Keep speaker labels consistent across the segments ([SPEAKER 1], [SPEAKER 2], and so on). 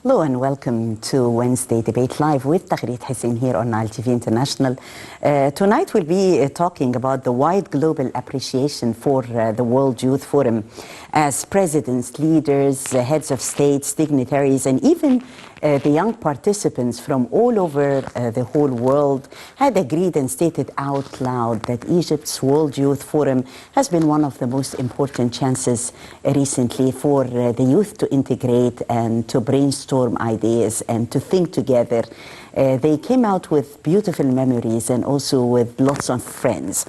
[SPEAKER 1] Hello and welcome to Wednesday Debate Live with Taghreed Hussein here on Nile TV International. Tonight we'll be talking about the wide global appreciation for the World Youth Forum as presidents, leaders, heads of states, dignitaries, and even the young participants from all over the whole world had agreed and stated out loud that Egypt's World Youth Forum has been one of the most important chances recently for the youth to integrate and to brainstorm ideas and to think together. They came out with beautiful memories and also with lots of friends.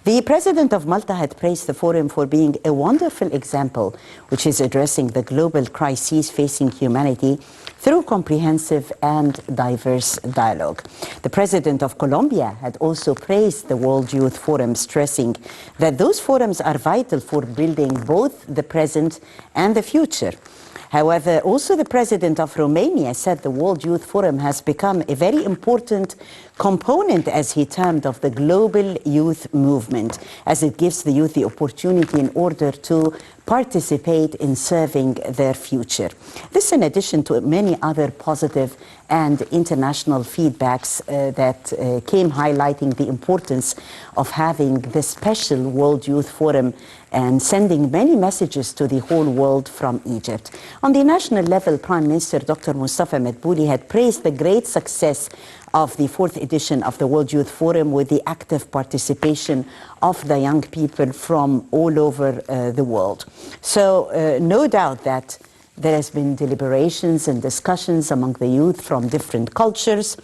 [SPEAKER 1] The president of Malta had praised the forum for being a wonderful example which is addressing the global crises facing humanity through comprehensive and diverse dialogue. The president of Colombia had also praised the World Youth Forum, stressing that those forums are vital for building both the present and the future. However, also the president of Romania said the World Youth Forum has become a very important component, as he termed, of the global youth movement, as it gives the youth the opportunity in order to participate in serving their future. This in addition to many other positive and international feedbacks that came highlighting the importance of having this special World Youth Forum and sending many messages to the whole world from Egypt. On the national level, Prime Minister Dr. Mustafa Madbouli had praised the great success of the 4th edition of the World Youth Forum with the active participation of the young people from all over the world. So no doubt that there has been deliberations and discussions among the youth from different cultures.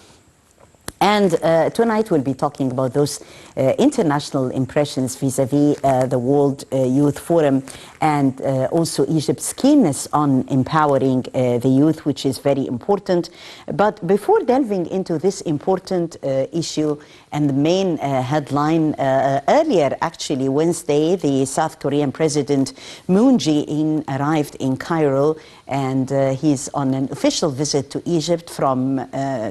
[SPEAKER 1] And tonight we'll be talking about those international impressions vis-a-vis the World Youth Forum and also Egypt's keenness on empowering the youth, which is very important. But before delving into this important issue and the main headline, earlier actually Wednesday, the South Korean President Moon Jae-in arrived in Cairo, and he's on an official visit to Egypt from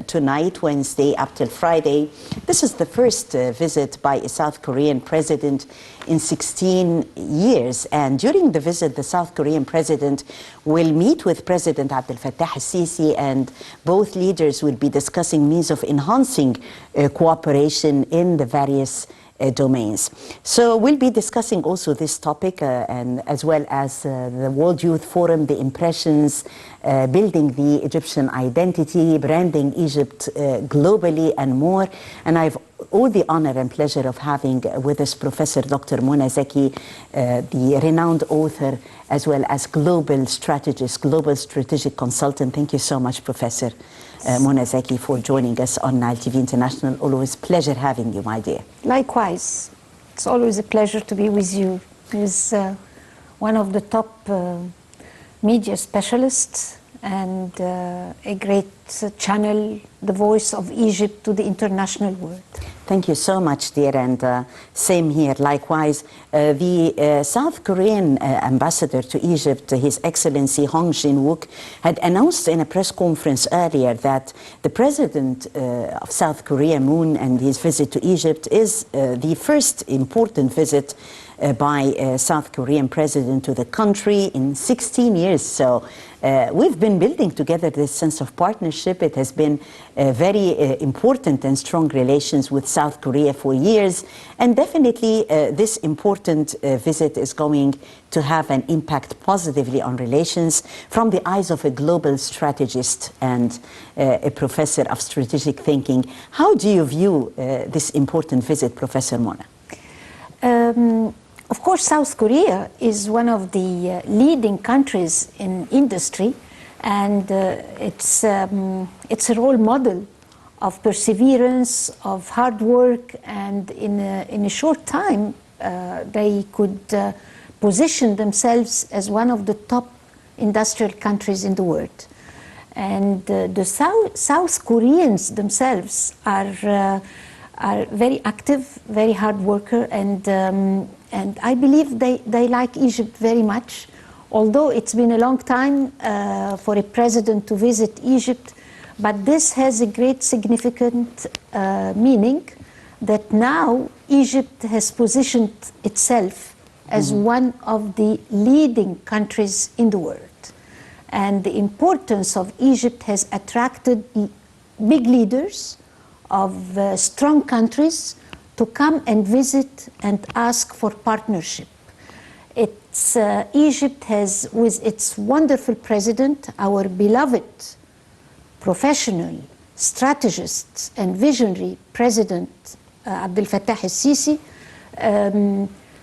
[SPEAKER 1] tonight, Wednesday, up till Friday. This is the first visit by a South Korean president in 16 years. And during the visit, the South Korean president will meet with President Abdel Fattah al-Sisi, and both leaders will be discussing means of enhancing cooperation in the various domains. So we'll be discussing also this topic and as well as the World Youth Forum, the impressions, building the Egyptian identity, branding Egypt globally and more. And I've all the honor and pleasure of having with us Professor Dr. Mona Zaki, the renowned author as well as global strategist, global strategic consultant. Thank you so much, Professor Mona Zaki, for joining us on Nile TV International. Always pleasure having you, my dear.
[SPEAKER 2] Likewise. It's always a pleasure to be with you. He's one of the top media specialists and a great channel, the voice of Egypt to the international world.
[SPEAKER 1] Thank you so much, dear, and same here. Likewise, the South Korean ambassador to Egypt, His Excellency Hong Jin-wook, had announced in a press conference earlier that the president of South Korea, Moon, and his visit to Egypt is the first important visit by South Korean president to the country in 16 years. So we've been building together this sense of partnership. It has been very important and strong relations with South Korea for years. And definitely this important visit is going to have an impact positively on relations from the eyes of a global strategist and a professor of strategic thinking. How do you view this important visit, Professor Mona?
[SPEAKER 2] Of course, South Korea is one of the leading countries in industry, and it's a role model of perseverance, of hard work, and in a short time they could position themselves as one of the top industrial countries in the world. And the South Koreans themselves are very active, very hard worker, and I believe they like Egypt very much. Although it's been a long time for a president to visit Egypt, but this has a great significant meaning that now Egypt has positioned itself as one of the leading countries in the world. and the importance of Egypt has attracted big leaders of strong countries to come and visit and ask for partnership. Egypt has, with its wonderful president, our beloved professional, strategist, and visionary President Abdel Fattah al-Sisi,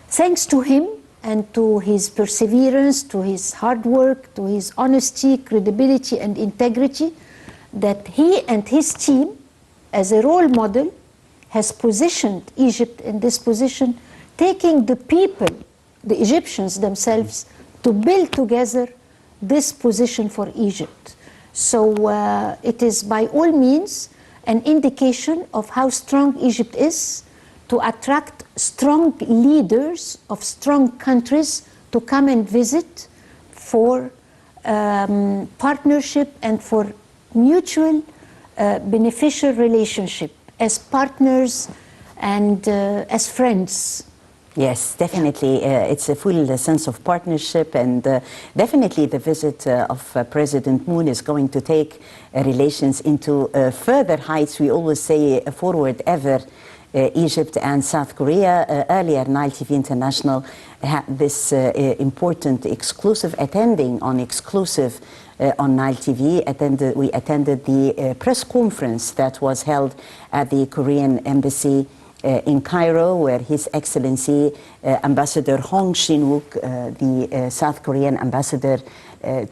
[SPEAKER 2] thanks to him and to his perseverance, to his hard work, to his honesty, credibility, and integrity, that he and his team, as a role model, has positioned Egypt in this position, taking the people, the Egyptians themselves, to build together this position for Egypt. So it is by all means an indication of how strong Egypt is to attract strong leaders of strong countries to come and visit for partnership and for mutual beneficial relationship as partners and as friends.
[SPEAKER 1] Yes, definitely. It's a full sense of partnership, and definitely the visit of President Moon is going to take relations into further heights. We always say forward ever. Egypt and South Korea. Earlier, Nile TV International had this important exclusive attending on exclusive on Nile TV. We attended the press conference that was held at the Korean Embassy in Cairo, where His Excellency Ambassador Hong Shin-wook, the South Korean ambassador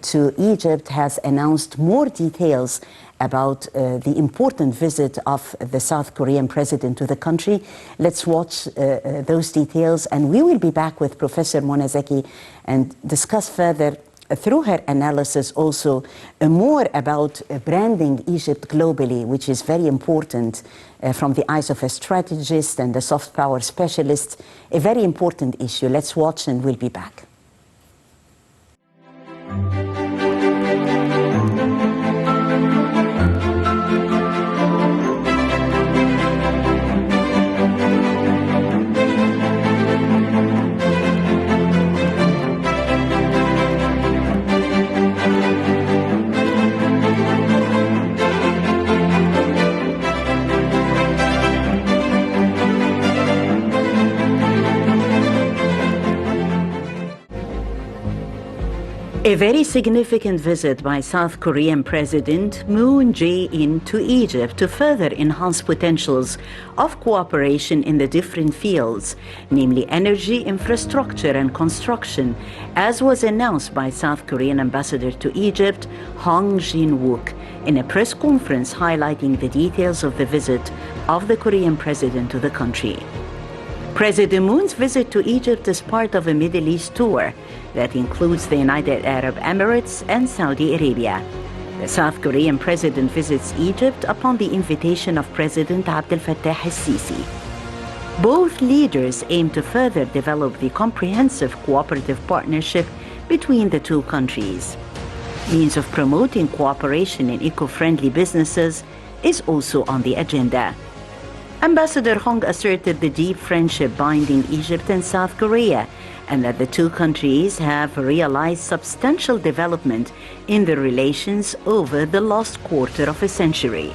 [SPEAKER 1] to Egypt, has announced more details about the important visit of the South Korean president to the country. Let's watch those details, and we will be back with Professor Mona Zaki and discuss further through her analysis also more about branding Egypt globally, which is very important from the eyes of a strategist and a soft power specialist, a very important issue. Let's watch and we'll be back. A very significant visit by South Korean President Moon Jae-in to Egypt to further enhance potentials of cooperation in the different fields, namely energy, infrastructure, and construction, as was announced by South Korean Ambassador to Egypt, Hong Shin-wook, in a press conference highlighting the details of the visit of the Korean president to the country. President Moon's visit to Egypt is part of a Middle East tour that includes the United Arab Emirates and Saudi Arabia. The South Korean president visits Egypt upon the invitation of President Abdel Fattah al-Sisi. Both leaders aim to further develop the comprehensive cooperative partnership between the two countries. Means of promoting cooperation in eco-friendly businesses is also on the agenda. Ambassador Hong asserted the deep friendship binding Egypt and South Korea, and that the two countries have realized substantial development in their relations over the last quarter of a century.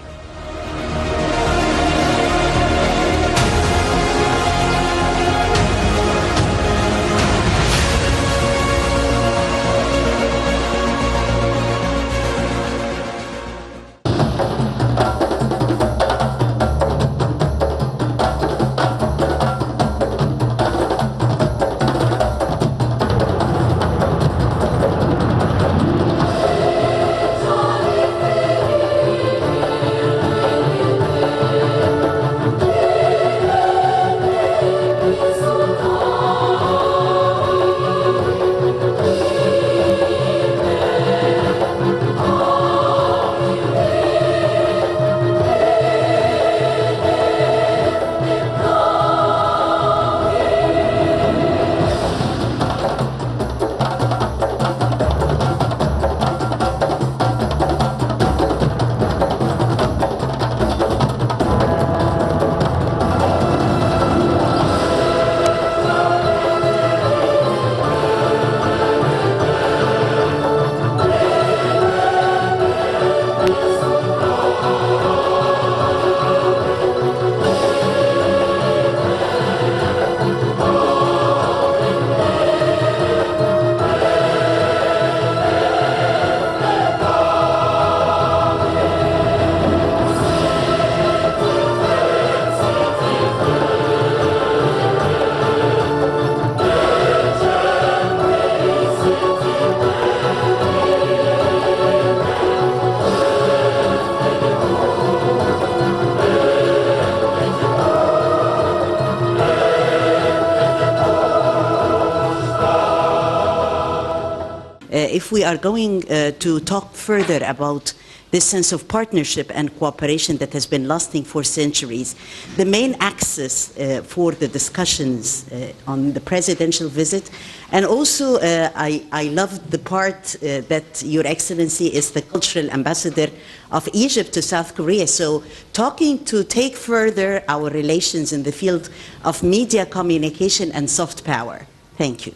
[SPEAKER 1] if we are going to talk further about this sense of partnership and cooperation that has been lasting for centuries, the main axis for the discussions on the presidential visit, and also I loved the part that Your Excellency is the cultural ambassador of Egypt to South Korea. So talking to take further our relations in the field of media communication and soft power. Thank you.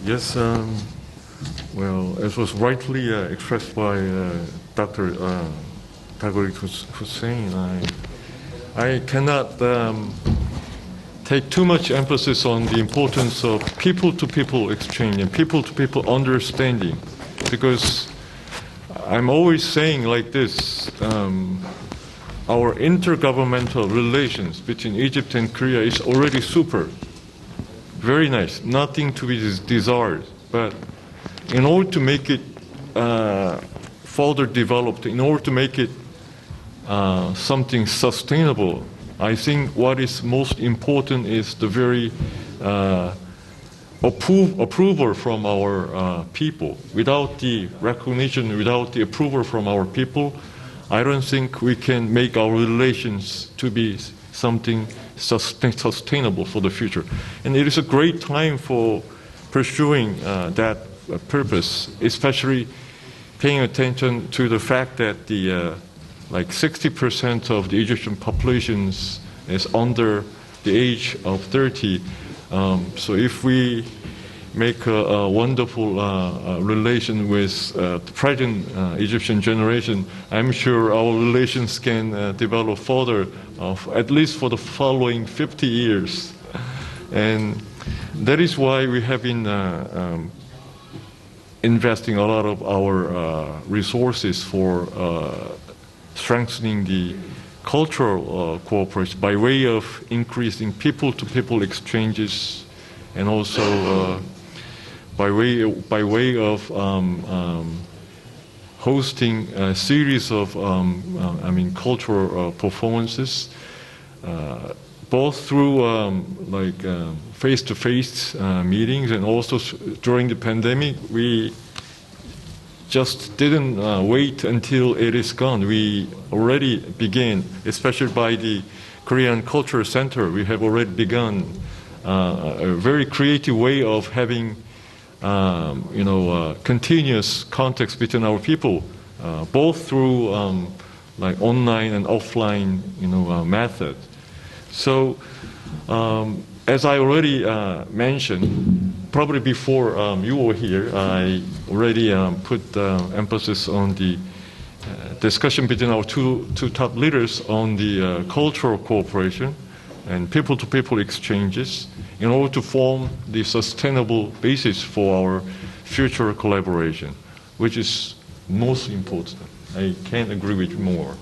[SPEAKER 3] Yes, well, as was rightly expressed by Dr. Tagorit Hussein, I cannot take too much emphasis on the importance of people-to-people exchange and people-to-people understanding, because I'm always saying like this, our intergovernmental relations between Egypt and Korea is already super, very nice, nothing to be desired, but in order to make it further developed, in order to make it something sustainable, I think what is most important is the very approval from our people. Without the recognition, without the approval from our people, I don't think we can make our relations to be something sustainable for the future. And it is a great time for pursuing that purpose, especially paying attention to the fact that the like 60% of the Egyptian population is under the age of 30. So if we make a wonderful relation with the present Egyptian generation, I'm sure our relations can develop further, at least for the following 50 years. And that is why we have been investing a lot of our resources for strengthening the cultural cooperation by way of increasing people-to-people exchanges, and also by way of hosting a series of cultural performances, both through face-to-face meetings, and also during the pandemic, we just didn't wait until it is gone. We already began, especially by the Korean Cultural Center, we have already begun a very creative way of having continuous contacts between our people, both through like online and offline method. So as I already mentioned, probably before you were here, I already put emphasis on the discussion between our two top leaders on the cultural cooperation and people-to-people exchanges in order to form the sustainable basis for our future collaboration, which is most important. I can't agree with you more.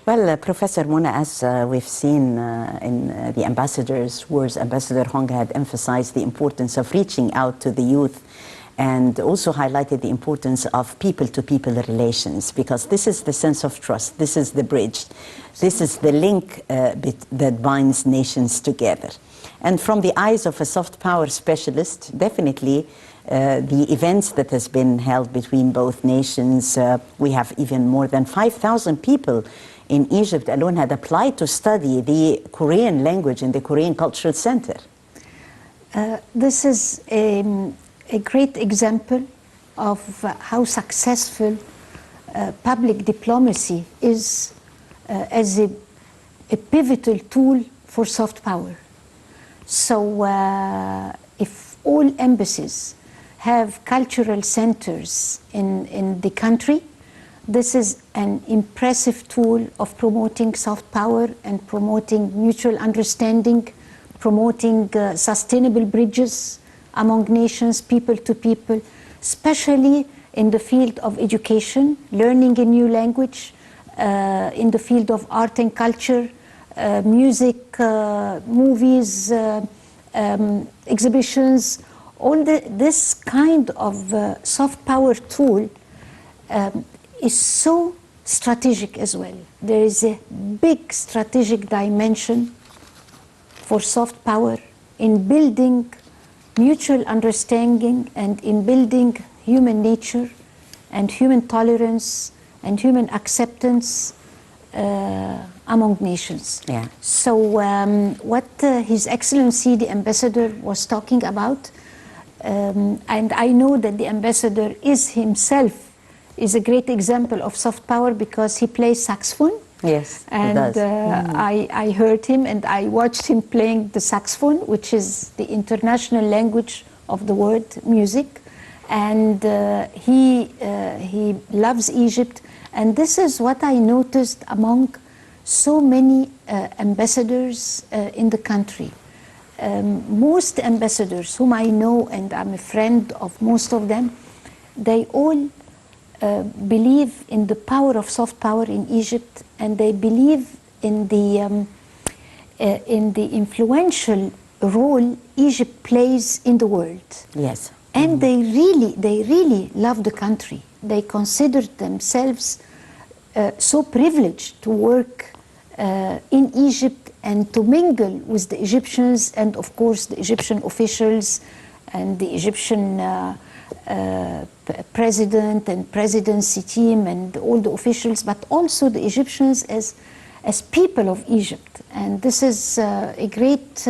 [SPEAKER 1] Well, Professor Mona, as we've seen in the ambassador's words, Ambassador Hong had emphasized the importance of reaching out to the youth, and also highlighted the importance of people-to-people relations, because this is the sense of trust, this is the bridge, this is the link that binds nations together. And from the eyes of a soft power specialist, definitely the events that has been held between both nations, we have even more than 5,000 people in Egypt alone had applied to study the Korean language in the Korean Cultural Center.
[SPEAKER 2] This is a great example of how successful public diplomacy is as a pivotal tool for soft power. So if all embassies have cultural centers in the country, this is an impressive tool of promoting soft power and promoting mutual understanding, promoting sustainable bridges among nations, people to people, especially in the field of education, learning a new language, in the field of art and culture, music, movies, exhibitions. This kind of soft power tool is so strategic as well. There is a big strategic dimension for soft power in building mutual understanding and in building human nature and human tolerance and human acceptance among nations.
[SPEAKER 1] Yeah.
[SPEAKER 2] So what His Excellency the Ambassador was talking about, and I know that the Ambassador is himself is a great example of soft power because he plays saxophone.
[SPEAKER 1] Yes,
[SPEAKER 2] and
[SPEAKER 1] he does.
[SPEAKER 2] I heard him and I watched him playing the saxophone, which is the international language of the world music. And he loves Egypt. And this is what I noticed among so many ambassadors in the country. Most ambassadors whom I know, and I'm a friend of most of them, they all believe in the power of soft power in Egypt, and they believe in the influential role Egypt plays in the world.
[SPEAKER 1] Yes.
[SPEAKER 2] And they really love the country. They consider themselves so privileged to work in Egypt and to mingle with the Egyptians and of course the Egyptian officials and the Egyptian president and presidency team and all the officials, but also the Egyptians as people of Egypt. And this is a great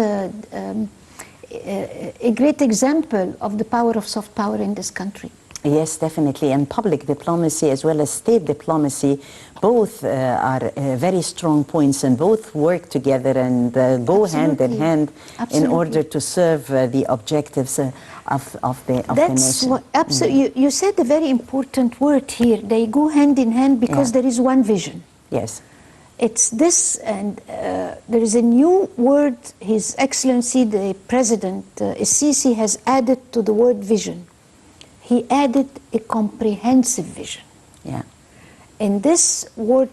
[SPEAKER 2] example of the power of soft power in this country.
[SPEAKER 1] Yes, definitely. And public diplomacy as well as state diplomacy, both are very strong points, and both work together and go hand in hand in order to serve the objectives of the nation.
[SPEAKER 2] Absolutely. You said a very important word here. They go hand in hand because there is one vision.
[SPEAKER 1] Yes.
[SPEAKER 2] It's this, and there is a new word His Excellency the President Sisi has added to the word vision. He added a comprehensive vision.
[SPEAKER 1] Yeah.
[SPEAKER 2] In this World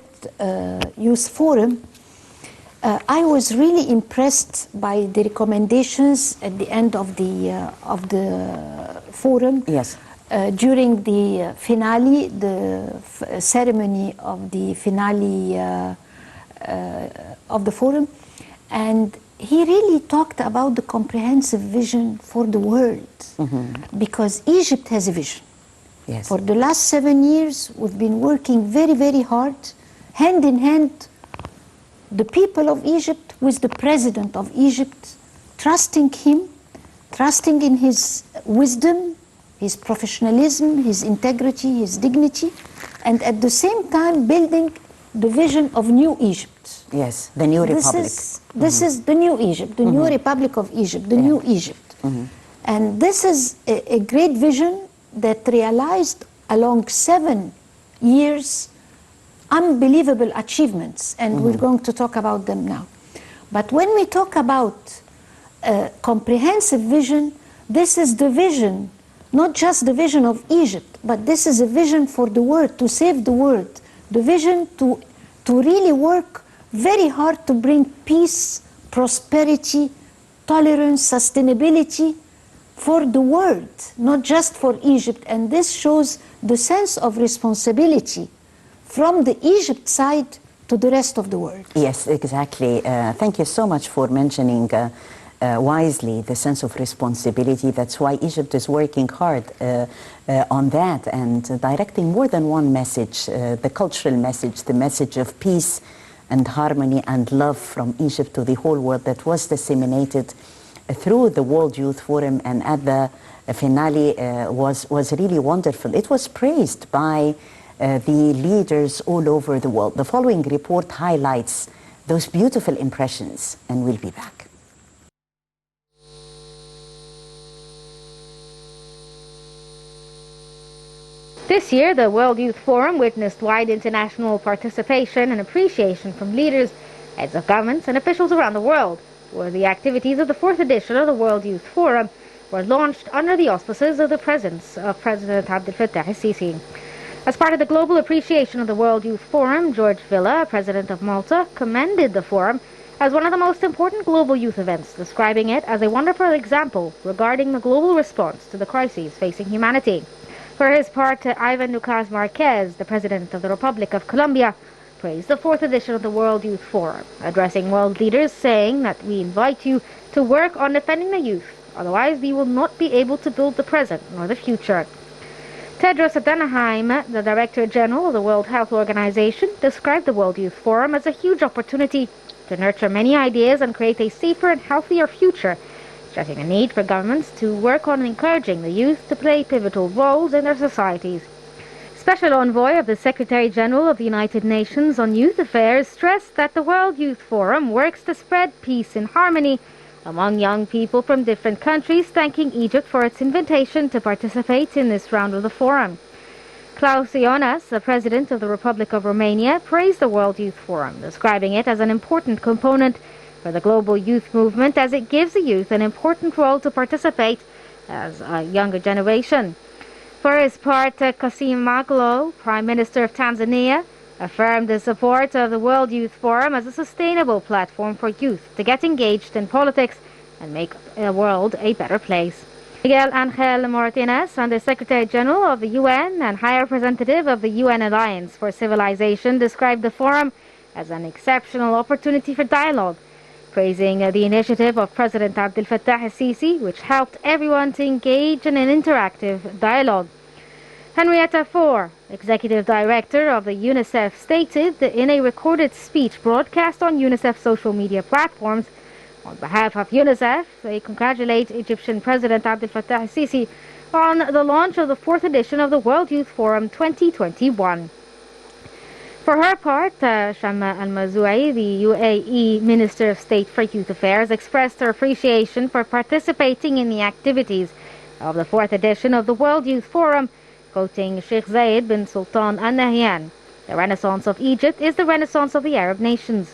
[SPEAKER 2] Youth Forum, I was really impressed by the recommendations at the end of the forum.
[SPEAKER 1] Yes.
[SPEAKER 2] During the finale, the ceremony of the finale of the forum, and he really talked about the comprehensive vision for the world, because Egypt has a vision.
[SPEAKER 1] Yes.
[SPEAKER 2] For the last 7 years, we've been working very, very hard, hand in hand, the people of Egypt with the president of Egypt, trusting him, trusting in his wisdom, his professionalism, his integrity, his dignity, and at the same time building the vision of new Egypt.
[SPEAKER 1] Yes, the new republic.
[SPEAKER 2] This is the new Egypt, the new Republic of Egypt, the new Egypt. And this is a great vision that realized along 7 years unbelievable achievements, and we're going to talk about them now. But when we talk about comprehensive vision, this is the vision, not just the vision of Egypt, but this is a vision for the world, to save the world, the vision to really work very hard to bring peace, prosperity, tolerance, sustainability for the world, not just for Egypt. And this shows the sense of responsibility from the Egypt side to the rest of the world.
[SPEAKER 1] Yes, exactly. Thank you so much for mentioning wisely the sense of responsibility. That's why Egypt is working hard on that and directing more than one message, the cultural message, the message of peace and harmony and love from Egypt to the whole world that was disseminated through the World Youth Forum, and at the finale was really wonderful. It was praised by the leaders all over the world. The following report highlights those beautiful impressions, and we'll be back.
[SPEAKER 4] This year, the World Youth Forum witnessed wide international participation and appreciation from leaders, heads of governments and officials around the world, where the activities of the 4th edition of the World Youth Forum were launched under the auspices of the presence of President Abdel Fattah el-Sisi. As part of the global appreciation of the World Youth Forum, George Villa, President of Malta, commended the forum as one of the most important global youth events, describing it as a wonderful example regarding the global response to the crises facing humanity. For his part, Ivan Lucas Marquez, the President of the Republic of Colombia, praised the 4th edition of the World Youth Forum, addressing world leaders, saying that we invite you to work on defending the youth, otherwise we will not be able to build the present nor the future. Tedros Adhanom, the Director General of the World Health Organization, described the World Youth Forum as a huge opportunity to nurture many ideas and create a safer and healthier future, stressing a need for governments to work on encouraging the youth to play pivotal roles in their societies. Special Envoy of the Secretary General of the United Nations on Youth Affairs stressed that the World Youth Forum works to spread peace and harmony among young people from different countries, thanking Egypt for its invitation to participate in this round of the forum. Klaus Ionas, the President of the Republic of Romania, praised the World Youth Forum, describing it as an important component for the global youth movement, as it gives the youth an important role to participate as a younger generation. For his part, Kassim Majaliwa, Prime Minister of Tanzania, affirmed the support of the World Youth Forum as a sustainable platform for youth to get engaged in politics and make the world a better place. Miguel Angel Martinez, Under Secretary General of the UN and High Representative of the UN Alliance for Civilization, described the forum as an exceptional opportunity for dialogue, praising the initiative of President Abdel Fattah el-Sisi, which helped everyone to engage in an interactive dialogue. Henrietta Fore, Executive Director of the UNICEF, stated that in a recorded speech broadcast on UNICEF social media platforms, on behalf of UNICEF, they congratulate Egyptian President Abdel Fattah el-Sisi on the launch of the 4th edition of the World Youth Forum 2021. For her part, Shama Al-Mazouei, the UAE Minister of State for Youth Affairs, expressed her appreciation for participating in the activities of the 4th edition of the World Youth Forum, quoting Sheikh Zayed bin Sultan Al Nahyan, "The Renaissance of Egypt is the Renaissance of the Arab nations."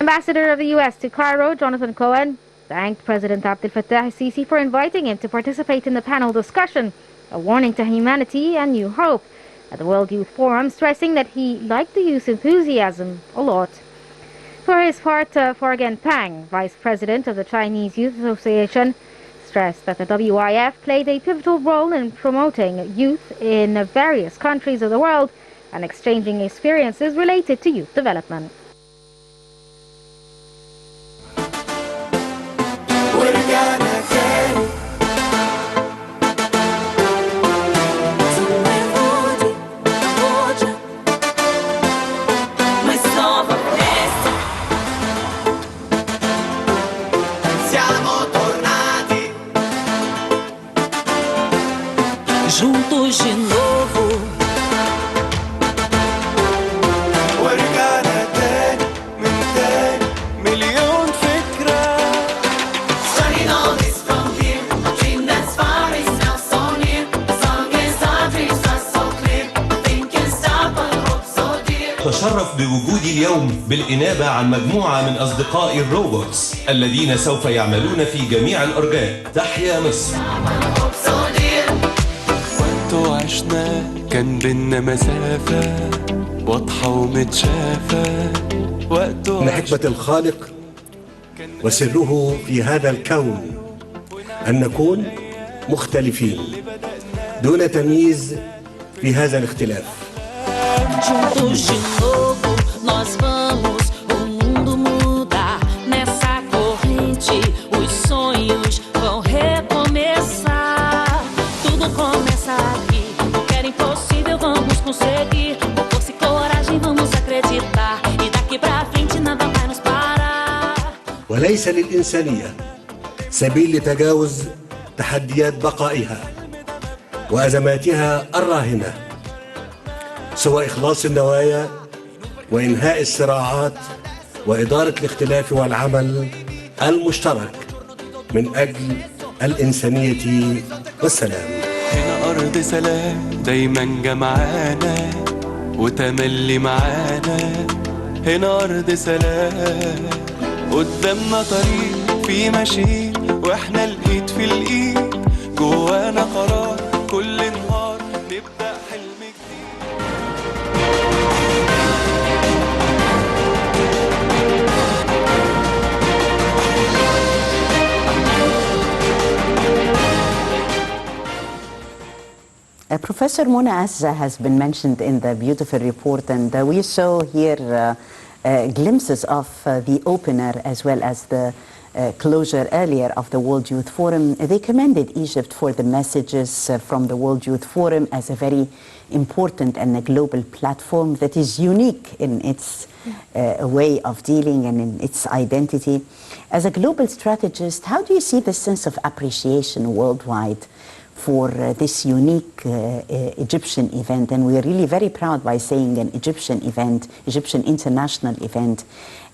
[SPEAKER 4] Ambassador of the U.S. to Cairo, Jonathan Cohen, thanked President Abdel Fattah el-Sisi for inviting him to participate in the panel discussion, A Warning to Humanity and New Hope, at the World Youth Forum, stressing that he liked the youth enthusiasm a lot. For his part, Forgan Pang, Vice President of the Chinese Youth Association, stressed that the WIF played a pivotal role in promoting youth in various countries of the world and exchanging experiences related to youth development.
[SPEAKER 5] Juntos de novo. ورجعنا تاني من تاني مليون فكرة. Starting all this from here, a dream that's far is now so near. As long as our dreams are so clear, nothing can stop our hope so dear.
[SPEAKER 6] تشرف بوجودي اليوم بالإنابة عن مجموعة من أصدقائي الروبوتس الذين سوف يعملون في جميع الأرجاء. تحيا مصر.
[SPEAKER 5] عشنا كان بينا مسافة واضحة ومتشافة
[SPEAKER 7] من حكمة الخالق وسره في هذا الكون أن نكون مختلفين دون تمييز في هذا الاختلاف. وليس للإنسانية سبيل لتجاوز تحديات بقائها وأزماتها الراهنة، سوى إخلاص النوايا وإنهاء الصراعات وإدارة الاختلاف والعمل المشترك من أجل الإنسانية والسلام.
[SPEAKER 5] هنا أرض سلام دايما جمعانا وتملي معانا، هنا أرض سلام قدامنا طريق في ماشيين واحنا الإيد في الإيد، جوانا قرار كل نهار نبدأ حلم جديد.
[SPEAKER 1] Professor Mona, as has been mentioned in the beautiful report, and we saw here glimpses of the opener as well as the closure earlier of the World Youth Forum. They commended Egypt for the messages from the World Youth Forum as a very important and a global platform that is unique in its way of dealing and in its identity. As a global strategist, how do you see the sense of appreciation worldwide for this unique Egyptian event? And we are really very proud by saying an Egyptian event, Egyptian international event,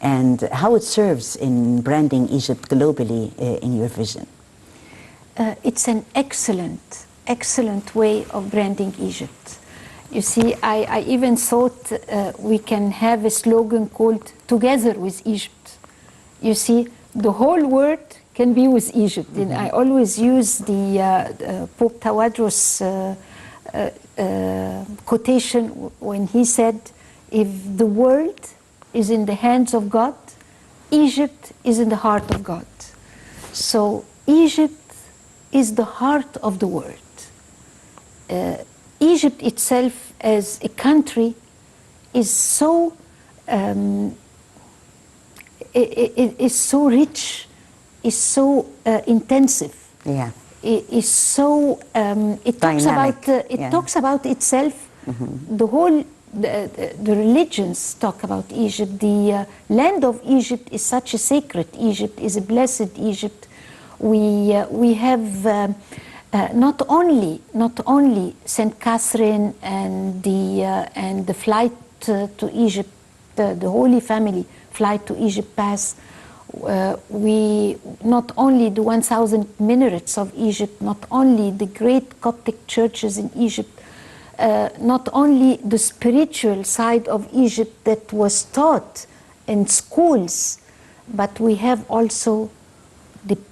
[SPEAKER 1] and how it serves in branding Egypt globally in your vision.
[SPEAKER 2] It's an excellent, excellent way of branding Egypt. You see, I even thought we can have a slogan called "Together with Egypt." You see, the whole world can be with Egypt. And I always use the Pope Tawadros quotation when he said, if the world is in the hands of God, Egypt is in the heart of God. So Egypt is the heart of the world. Egypt itself as a country is so is so rich, is so intensive.
[SPEAKER 1] Yeah.
[SPEAKER 2] It is so it talks
[SPEAKER 1] Dynamic,
[SPEAKER 2] about
[SPEAKER 1] yeah.
[SPEAKER 2] talks about itself. The whole the religions talk about Egypt. The land of Egypt is such a sacred Egypt, is a blessed Egypt. We have not only Saint Catherine and the flight to Egypt, the Holy Family flight to Egypt pass. We not only the 1,000 minarets of Egypt, not only the great Coptic churches in Egypt, not only the spiritual side of Egypt that was taught in schools, but we have also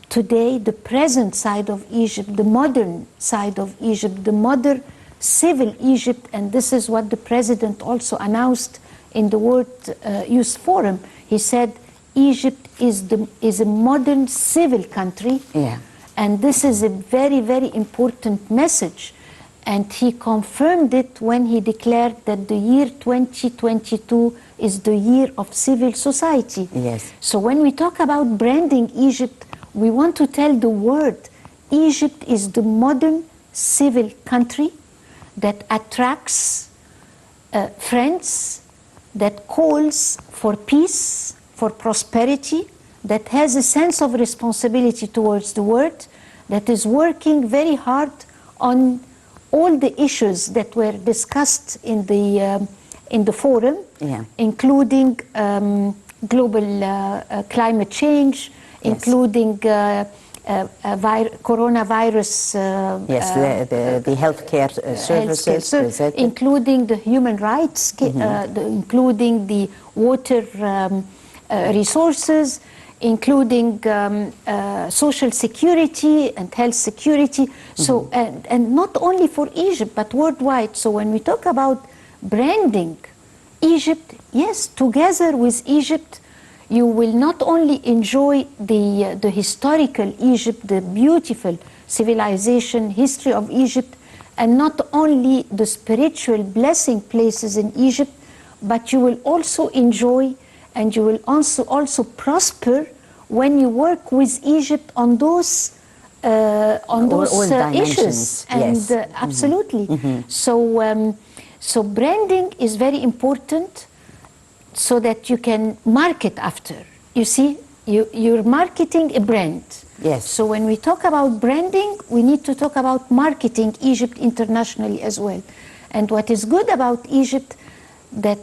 [SPEAKER 2] today the present side of Egypt, the modern side of Egypt, the modern civil Egypt, and this is what the president also announced in the World Youth Forum. He said Egypt is a modern civil country,
[SPEAKER 1] Yeah.
[SPEAKER 2] and this is a very, very important message. And he confirmed it when he declared that the year 2022 is the year of civil society.
[SPEAKER 1] Yes.
[SPEAKER 2] So when we talk about branding Egypt, we want to tell the world Egypt is the modern civil country that attracts friends, that calls for peace, for prosperity, that has a sense of responsibility towards the world, that is working very hard on all the issues that were discussed in the forum,
[SPEAKER 1] Yeah.
[SPEAKER 2] including global climate change,
[SPEAKER 1] Yes.
[SPEAKER 2] including coronavirus,
[SPEAKER 1] Yes, the healthcare services, presented.
[SPEAKER 2] including the human rights, including the water resources, including social security and health security. So, and not only for Egypt, but worldwide. So when we talk about branding Egypt, yes, together with Egypt, you will not only enjoy the historical Egypt, the beautiful civilization, history of Egypt, and not only the spiritual blessing places in Egypt, but you will also enjoy and you will also prosper when you work with Egypt on those
[SPEAKER 1] all
[SPEAKER 2] issues.
[SPEAKER 1] dimensions,
[SPEAKER 2] And
[SPEAKER 1] yes.
[SPEAKER 2] absolutely. So branding is very important, so that you can market after. You see, you're marketing a brand.
[SPEAKER 1] Yes.
[SPEAKER 2] So when we talk about branding, we need to talk about marketing Egypt internationally as well. And what is good about Egypt, that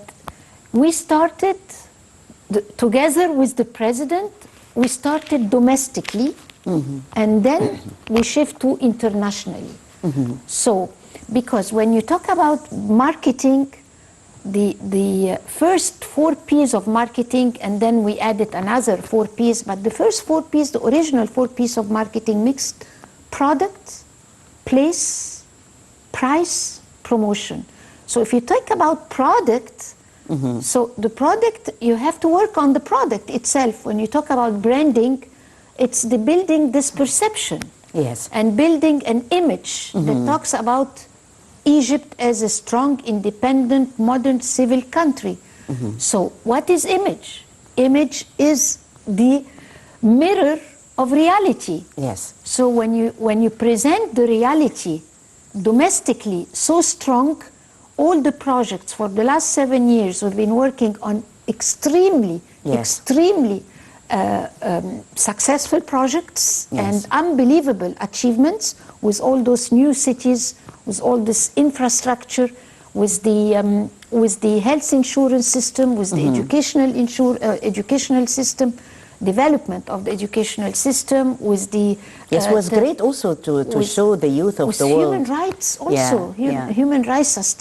[SPEAKER 2] we started together with the president, we started domestically, and then we shift to internationally. So, because when you talk about marketing, the first 4 P's of marketing, and then we added another 4 P's, but the first 4 P's, the original 4 P's of marketing mixed product, place, price, promotion. So if you talk about product, so the product, you have to work on the product itself. When you talk about branding, it's the building this perception.
[SPEAKER 1] Yes.
[SPEAKER 2] And building an image that talks about Egypt as a strong, independent, modern civil country. So what is image? Image is the mirror of reality.
[SPEAKER 1] Yes.
[SPEAKER 2] So when you present the reality domestically so strong, all the projects for the last 7 years we've been working on extremely successful projects and unbelievable achievements with all those new cities, with all this infrastructure, with the health insurance system, with the educational system, development of the educational system, with the
[SPEAKER 1] Yes, it was great also to show the youth of the world.
[SPEAKER 2] Human rights also, human rights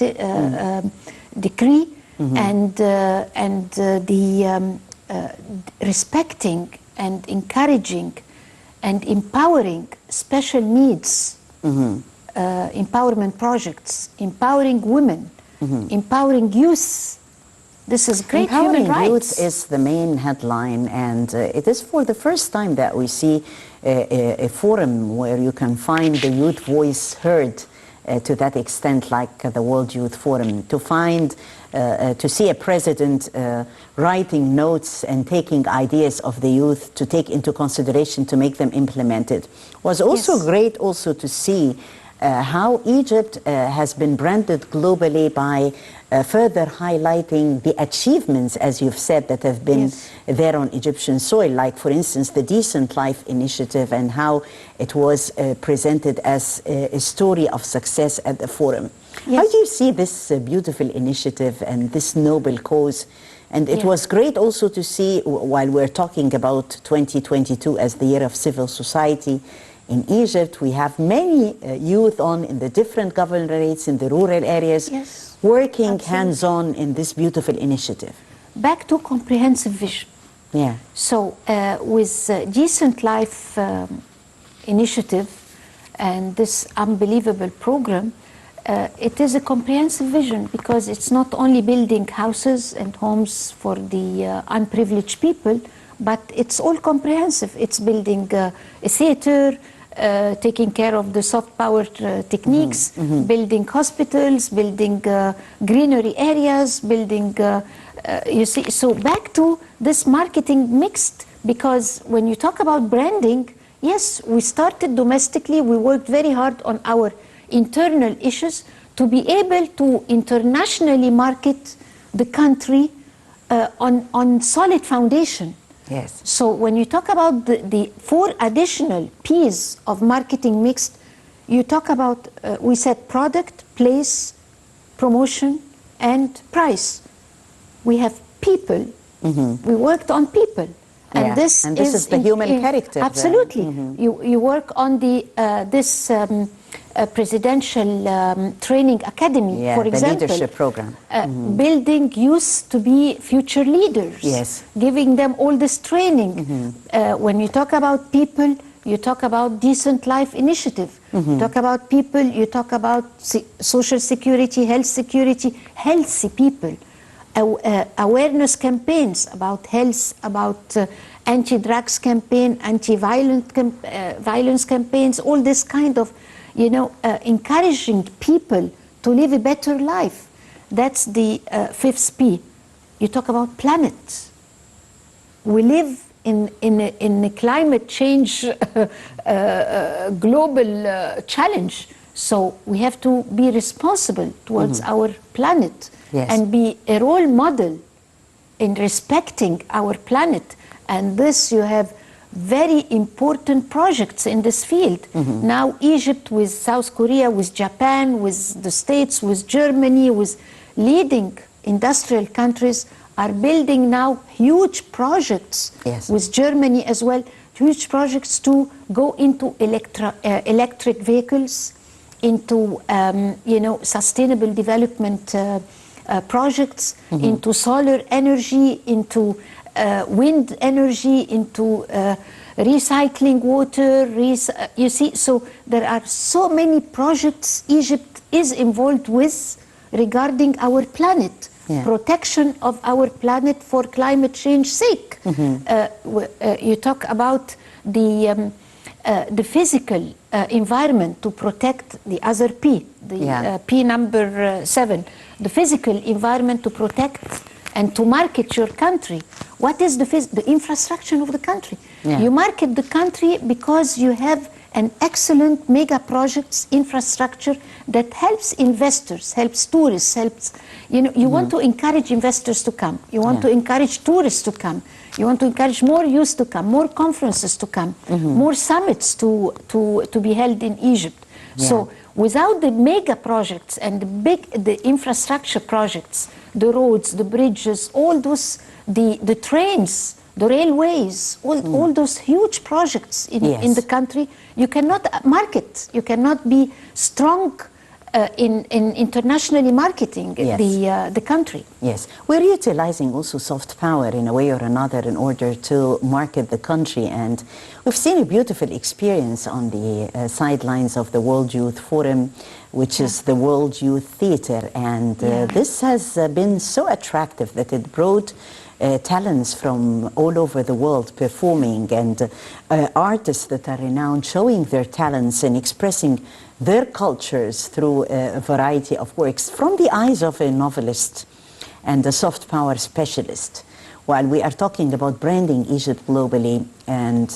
[SPEAKER 2] decree, and the respecting and encouraging and empowering special needs, empowerment projects, empowering women, empowering youth. This is great human rights.
[SPEAKER 1] Youth is the main headline, and it is for the first time that we see a forum where you can find the youth voice heard to that extent, like the World Youth Forum. To see a president writing notes and taking ideas of the youth to take into consideration to make them implemented was also great. Also to see how Egypt has been branded globally by further highlighting the achievements, as you've said, that have been there on Egyptian soil, like, for instance, the Decent Life Initiative and how it was presented as a story of success at the forum. How do you see this beautiful initiative and this noble cause? And it was great also to see, while we're talking about 2022 as the year of civil society, in Egypt, we have many youth in the different governorates, in the rural areas, working hands-on in this beautiful initiative.
[SPEAKER 2] Back to comprehensive vision.
[SPEAKER 1] Yeah.
[SPEAKER 2] So with Decent Life Initiative and this unbelievable program, it is a comprehensive vision, because it's not only building houses and homes for the unprivileged people, but it's all comprehensive. It's building a theater, taking care of the soft power techniques, building hospitals, building greenery areas, building, you see, so back to this marketing mixed, because when you talk about branding, yes, we started domestically, we worked very hard on our internal issues to be able to internationally market the country on solid foundation.
[SPEAKER 1] Yes.
[SPEAKER 2] So when you talk about the 4 additional P's of marketing mixed, you talk about, we said product, place, promotion, and price. We have people. We worked on people. And this
[SPEAKER 1] is the human character.
[SPEAKER 2] Absolutely. You work on the this presidential training academy, for example.
[SPEAKER 1] The leadership program.
[SPEAKER 2] Building youth to be future leaders.
[SPEAKER 1] Yes.
[SPEAKER 2] Giving them all this training. When you talk about people, you talk about Decent Life Initiative. You talk about people, you talk about social security, health security, healthy people. Awareness campaigns about health, about anti-drugs campaign, anti-violence campaigns, all this kind of, encouraging people to live a better life. That's the 5th P. You talk about planet. We live in a climate change global challenge. So we have to be responsible towards our planet and be a role model in respecting our planet. And this, you have very important projects in this field. Now Egypt with South Korea, with Japan, with the States, with Germany, with leading industrial countries are building now huge projects,
[SPEAKER 1] Yes.
[SPEAKER 2] with Germany as well, huge projects to go into electric vehicles, into sustainable development projects, into solar energy, into wind energy, into recycling water. You see, so there are so many projects Egypt is involved with regarding our planet.
[SPEAKER 1] Yeah.
[SPEAKER 2] Protection of our planet for climate change sake. You talk about the physical environment to protect the other P, the P number 7, the physical environment to protect and to market your country. What is the infrastructure of the country?
[SPEAKER 1] Yeah.
[SPEAKER 2] You market the country because you have an excellent mega projects infrastructure that helps investors, helps tourists, helps, you want to encourage investors to come. You want to encourage tourists to come. You want to encourage more youth to come, more conferences to come, more summits to be held in Egypt.
[SPEAKER 1] Yeah.
[SPEAKER 2] So without the mega projects and the infrastructure projects, the roads, the bridges, all those, the trains, the railways, all those huge projects in the country, you cannot market. You cannot be strong in internationally marketing the country.
[SPEAKER 1] Yes, we're utilizing also soft power in a way or another in order to market the country, and we've seen a beautiful experience on the sidelines of the World Youth Forum, which is the World Youth Theater, and this has been so attractive that it brought talents from all over the world performing, and artists that are renowned showing their talents and expressing their cultures through a variety of works from the eyes of a novelist and a soft power specialist. While we are talking about branding Egypt globally and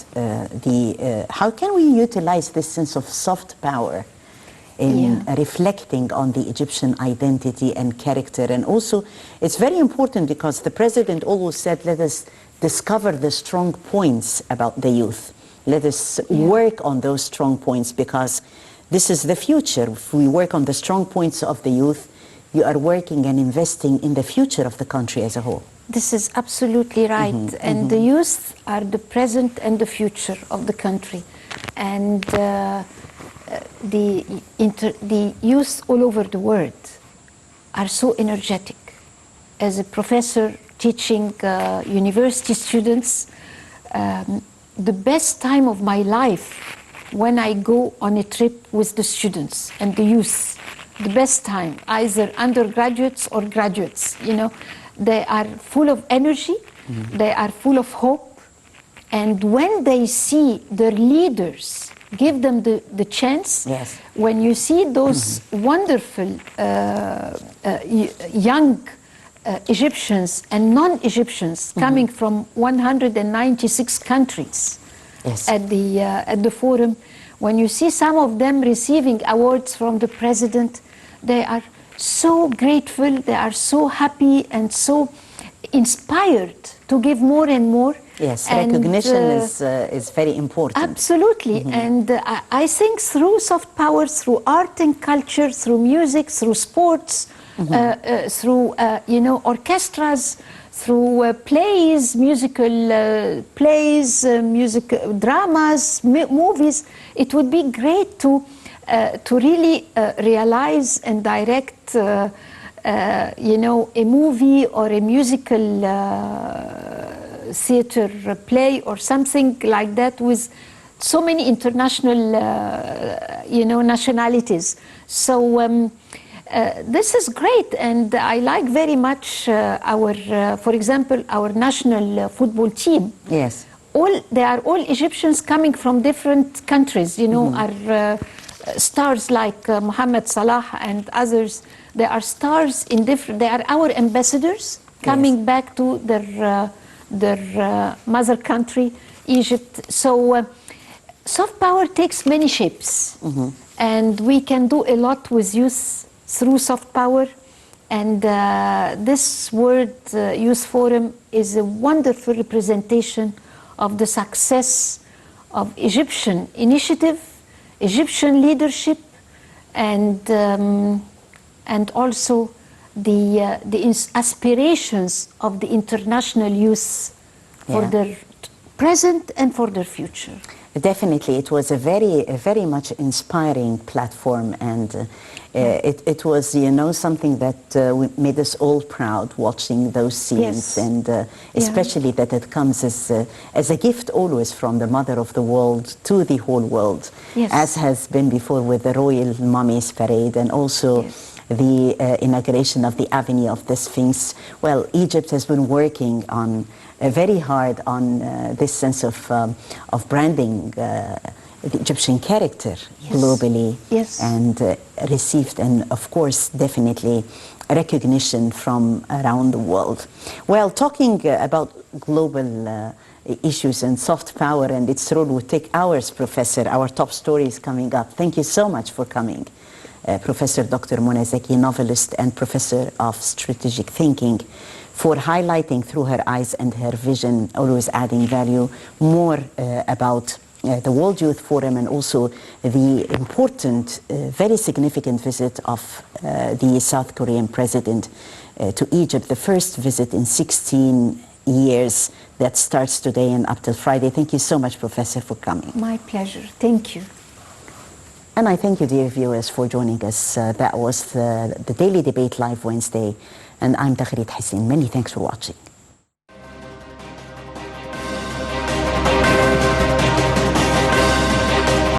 [SPEAKER 1] how can we utilize this sense of soft power in reflecting on the Egyptian identity and character. And also, it's very important because the president always said, let us discover the strong points about the youth. Let us work on those strong points, because this is the future. If we work on the strong points of the youth, you are working and investing in the future of the country as a whole.
[SPEAKER 2] This is absolutely right. And the youth are the present and the future of the country. And the youth all over the world are so energetic. As a professor teaching university students, the best time of my life when I go on a trip with the students and the youth, the best time, either undergraduates or graduates, they are full of energy, they are full of hope, and when they see their leaders give them the chance, when you see those wonderful young Egyptians and non-Egyptians coming from 196 countries at the forum, when you see some of them receiving awards from the president, they are so grateful, they are so happy and so inspired to give more and more.
[SPEAKER 1] Yes, recognition is very important.
[SPEAKER 2] Absolutely, and I think through soft power, through art and culture, through music, through sports, through orchestras, through plays, musical plays, music dramas, movies, it would be great to really realize and direct, a movie or a musical theater play or something like that with so many international, nationalities. So this is great, and I like very much for example, our national football team.
[SPEAKER 1] Yes.
[SPEAKER 2] They are all Egyptians coming from different countries, are stars like Mohammed Salah and others. They are stars in different, they are our ambassadors coming back to their mother country, Egypt. So soft power takes many shapes, and we can do a lot with youth through soft power. And this World Youth Forum is a wonderful representation of the success of Egyptian initiative, Egyptian leadership, and also the aspirations of the international youth for their present and for their future.
[SPEAKER 1] Definitely, it was a very much inspiring platform, and it was, you know, something that made us all proud watching those scenes, and especially that it comes as a gift always from the Mother of the World to the whole world, as has been before with the Royal Mummies Parade, and also the inauguration of the Avenue of the Sphinx. Well, Egypt has been working on very hard on this sense of branding the Egyptian character globally, and received, and of course, definitely recognition from around the world. Well, talking about global issues and soft power and its role would take hours, Professor. Our top story is coming up. Thank you so much for coming. Professor Dr. Mona Zaki, novelist and professor of strategic thinking, for highlighting through her eyes and her vision, always adding value, more about the World Youth Forum, and also the important, very significant visit of the South Korean president to Egypt, the first visit in 16 years that starts today and up till Friday. Thank you so much, Professor, for coming.
[SPEAKER 2] My pleasure. Thank you.
[SPEAKER 1] And I thank you, dear viewers, for joining us. That was the Daily Debate Live Wednesday. And I'm Taghrit Hussein. Many thanks for watching.